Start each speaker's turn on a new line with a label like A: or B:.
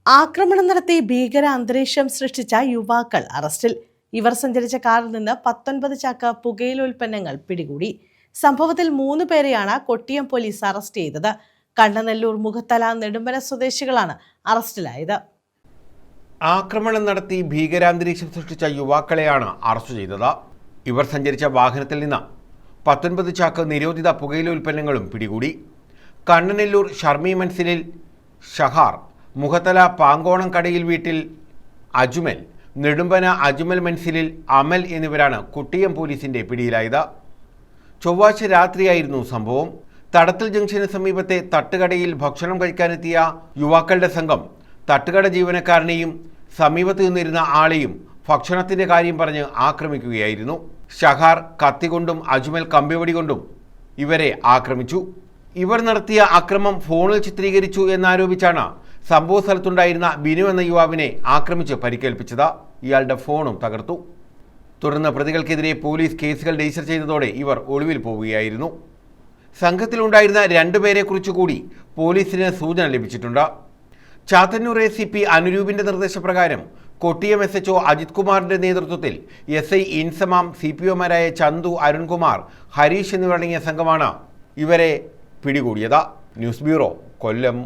A: ആക്രമണം നടത്തി ഭീകര അന്തരീക്ഷം സൃഷ്ടിച്ച യുവാക്കൾ അറസ്റ്റിൽ. ഇവർ സഞ്ചരിച്ച കാറിൽ നിന്ന് 19 ചാക്ക് പുകയില ഉൽപ്പന്നങ്ങൾ പിടികൂടി. സംഭവത്തിൽ 3 പേരെയാണ് കൊട്ടിയം പോലീസ് അറസ്റ്റ് ചെയ്തത്. കണ്ണനെല്ലൂർ, മുഖത്തല, നെടുമ്പന സ്വദേശികളാണ് അറസ്റ്റിലായത്.
B: ആക്രമണം നടത്തി ഭീകരാന്തരീക്ഷം സൃഷ്ടിച്ച യുവാക്കളെയാണ് അറസ്റ്റ് ചെയ്തത്. ഇവർ സഞ്ചരിച്ച വാഹനത്തിൽ നിന്ന് 19 ചാക്ക് നിരോധിത പുകയില ഉൽപ്പന്നങ്ങളും പിടികൂടി. കണ്ണനെല്ലൂർ ഷർമി മൻസിലിൽ ഷഹാർ, മുഖത്തല പാങ്കോണം കടയിൽ വീട്ടിൽ അജ്മൽ, നെടുമ്പന അജ്മൽ മൻസിലിൽ അമൽ എന്നിവരാണ് കൊട്ടിയം പോലീസിന്റെ പിടിയിലായത്. ചൊവ്വാഴ്ച രാത്രിയായിരുന്നു സംഭവം. തടത്തൽ ജംഗ്ഷന് സമീപത്തെ തട്ടുകടയിൽ ഭക്ഷണം കഴിക്കാനെത്തിയ യുവാക്കളുടെ സംഘം തട്ടുകട ജീവനക്കാരനെയും സമീപത്ത് നിന്നിരുന്ന ആളെയും ഭക്ഷണത്തിന്റെ കാര്യം പറഞ്ഞ് ആക്രമിക്കുകയായിരുന്നു. ഷഹാർ കത്തികൊണ്ടും അജ്മൽ കമ്പിവടി കൊണ്ടും ഇവരെ ആക്രമിച്ചു. ഇവർ നടത്തിയ അക്രമം ഫോണിൽ ചിത്രീകരിച്ചു എന്നാരോപിച്ചാണ് സംഭവ സ്ഥലത്തുണ്ടായിരുന്ന ബിനു എന്ന യുവാവിനെ ആക്രമിച്ച് പരിക്കേൽപ്പിച്ചത്. ഇയാളുടെ ഫോണും തകർത്തു. തുടർന്ന് പ്രതികൾക്കെതിരെ പോലീസ് കേസുകൾ രജിസ്റ്റർ ചെയ്തതോടെ ഇവർ ഒളിവിൽ പോവുകയായിരുന്നു. സംഘത്തിലുണ്ടായിരുന്ന 2 പേരെക്കുറിച്ച് കൂടി പോലീസിന് സൂചന ലഭിച്ചിട്ടുണ്ട്. ചാത്തന്നൂർ ACP അനുരൂപിന്റെ നിർദ്ദേശപ്രകാരം കൊട്ടിയം SHO അജിത് കുമാറിന്റെ നേതൃത്വത്തിൽ SI ഇൻസമാം, CPOമാരായ ചന്തു, അരുൺകുമാർ, ഹരീഷ് എന്നിവരടങ്ങിയ സംഘമാണ് ഇവരെ പിടികൂടിയത്. ന്യൂസ് ബ്യൂറോ, കൊല്ലം.